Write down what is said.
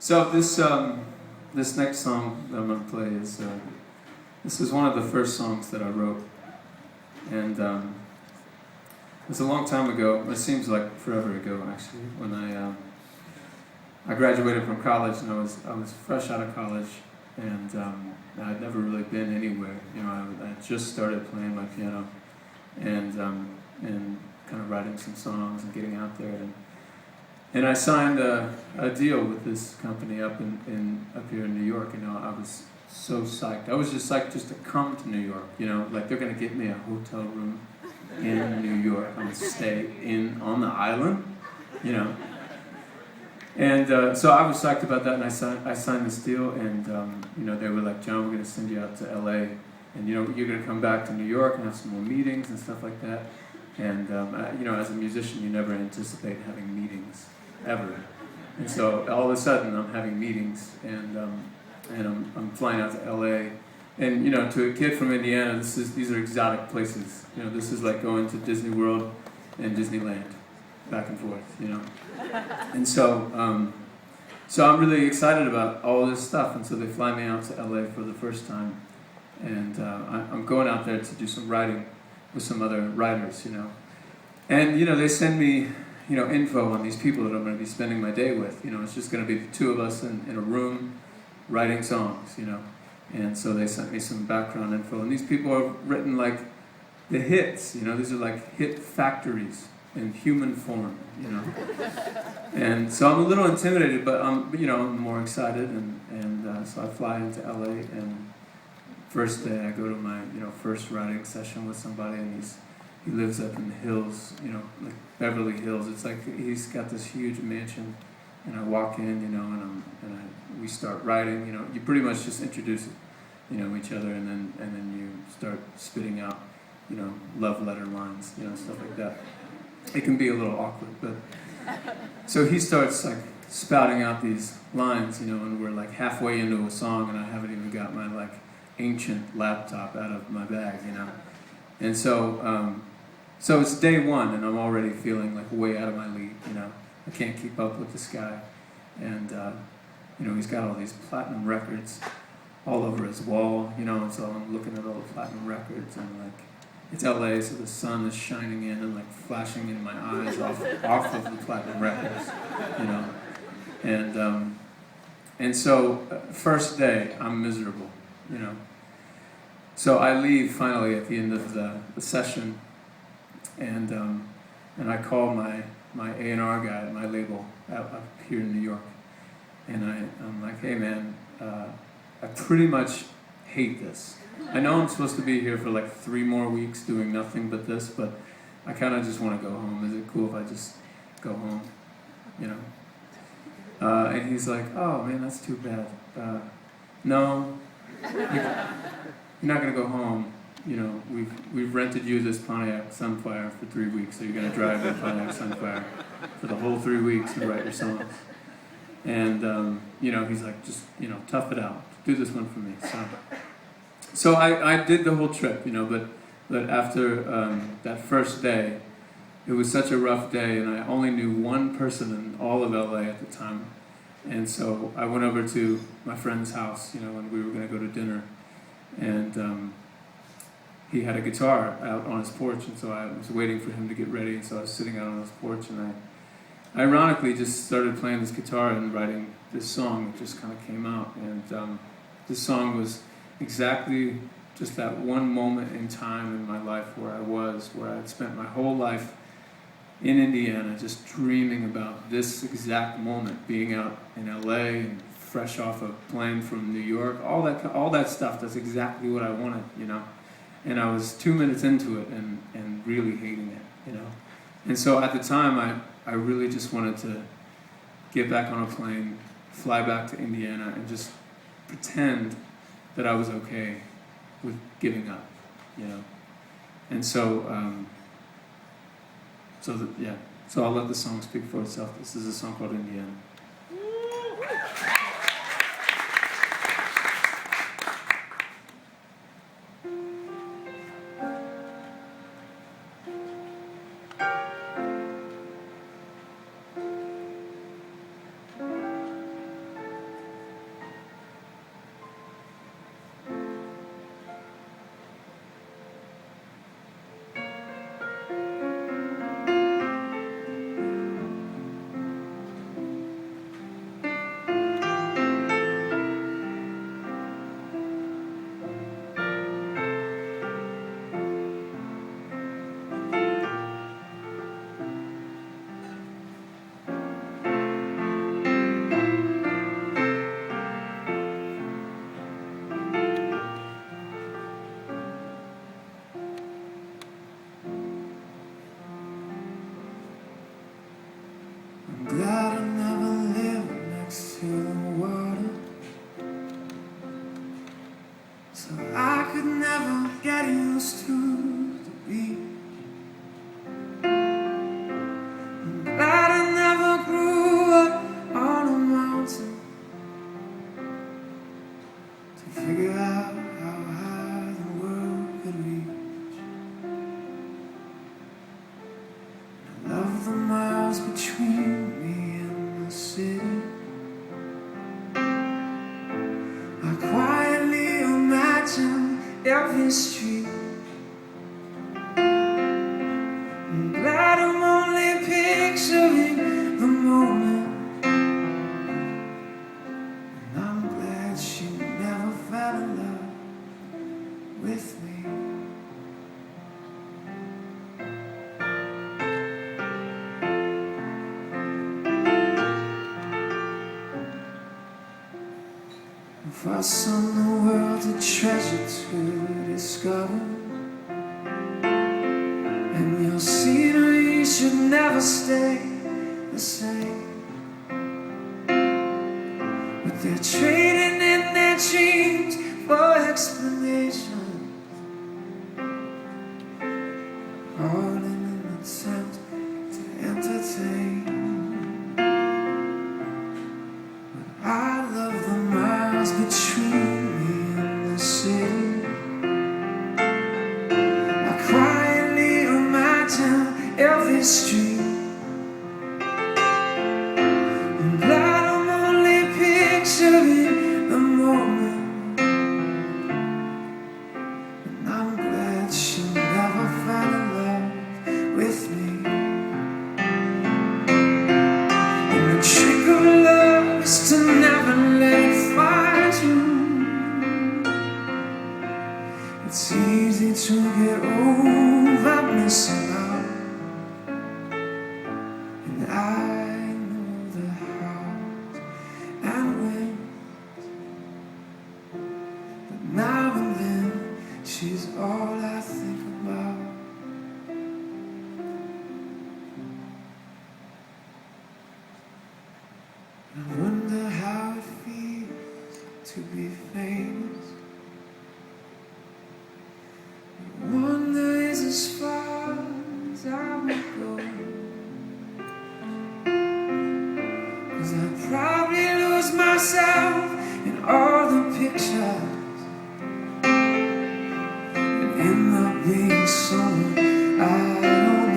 So this next song that I'm going to play is this is one of the first songs that I wrote, and it was a long time ago. It seems like forever ago, actually, when I graduated from college, and I was fresh out of college, and I'd never really been anywhere. You know, I had just started playing my piano, and kind of writing some songs and getting out there, and I signed a deal with this company up here in New York. You know, I was so psyched. I was just psyched just to come to New York. You know, like they're gonna get me a hotel room in New York. I'm gonna stay on the island. You know, and so I was psyched about that, and I signed this deal, and you know, they were like, John, we're gonna send you out to LA, and you know, you're gonna come back to New York and have some more meetings and stuff like that. And you know, as a musician, you never anticipate having meetings ever, and so all of a sudden I'm having meetings, and I'm flying out to LA, and you know, to a kid from Indiana, these are exotic places. You know, this is like going to Disney World and Disneyland, back and forth. You know, and so I'm really excited about all this stuff, and so they fly me out to LA for the first time, and I'm going out there to do some writing with some other writers. You know, and you know, they send me, you know, info on these people that I'm going to be spending my day with. You know, it's just going to be the two of us in a room writing songs, you know. And so they sent me some background info. And these people have written like the hits, you know. These are like hit factories in human form, you know. And so I'm a little intimidated, but you know, I'm more excited. And so I fly into LA, and first day I go to my, you know, first writing session with somebody, and he lives up in the hills, you know, like Beverly Hills. It's like he's got this huge mansion, and I walk in, you know, we start writing. You know, you pretty much just introduce, you know, each other, and then you start spitting out, you know, love letter lines, you know, stuff like that. It can be a little awkward, but so he starts like spouting out these lines, you know, and we're like halfway into a song, and I haven't even got my like ancient laptop out of my bag, you know, and so it's day one, and I'm already feeling like way out of my league, you know. I can't keep up with this guy, and you know, he's got all these platinum records all over his wall, you know, and so I'm looking at all the platinum records, and like, it's LA, so the sun is shining in and like flashing in my eyes off of the platinum records, you know, and so first day I'm miserable, you know. So I leave finally at the end of the session, and I call my A&R guy at my label up here in New York, and I'm like, hey man, I pretty much hate this. I know I'm supposed to be here for like 3 more weeks doing nothing but this, but I kind of just want to go home. Is it cool if I just go home, you know? And he's like, oh man, that's too bad. No, you're not gonna go home. You know, we've rented you this Pontiac Sunfire for 3 weeks, so you're gonna drive the Pontiac Sunfire for the whole 3 weeks and write your songs. And you know, he's like, just, you know, tough it out. Do this one for me. So I did the whole trip, you know, but after that first day, it was such a rough day, and I only knew one person in all of LA at the time. And so I went over to my friend's house, you know, and we were gonna go to dinner, and he had a guitar out on his porch, and so I was waiting for him to get ready, and so I was sitting out on his porch, and I ironically just started playing this guitar and writing this song that just kind of came out, and this song was exactly just that one moment in time in my life where I had spent my whole life in Indiana just dreaming about this exact moment, being out in LA and fresh off a plane from New York, all that stuff. That's exactly what I wanted, you know. And I was 2 minutes into it and really hating it, you know. And so at the time, I really just wanted to get back on a plane, fly back to Indiana, and just pretend that I was okay with giving up, you know. And so, so I'll let the song speak for itself. This is a song called Indiana. miles between me and the city. I quietly imagine every street. I'm glad I'm only picturing the moment, and I'm glad she never fell in love with me. For some the world's a treasure to discover, and your scenery should never stay the same. But they're trading in their dreams for explanations, all in an attempt to entertain. But I love the miles between me and the city. I quietly imagine every street. I'm glad I'm only picturing the moment, and I'm glad she never fell in love with me. And the trick of love is to never let it find you. It's easy to get over missing out, and I know the hows and when. But now and then she's all I think about. I wonder how it feels to be famous. I wonder is as far as I would go, 'cause I'd probably lose myself in all the pictures and end up being someone I don't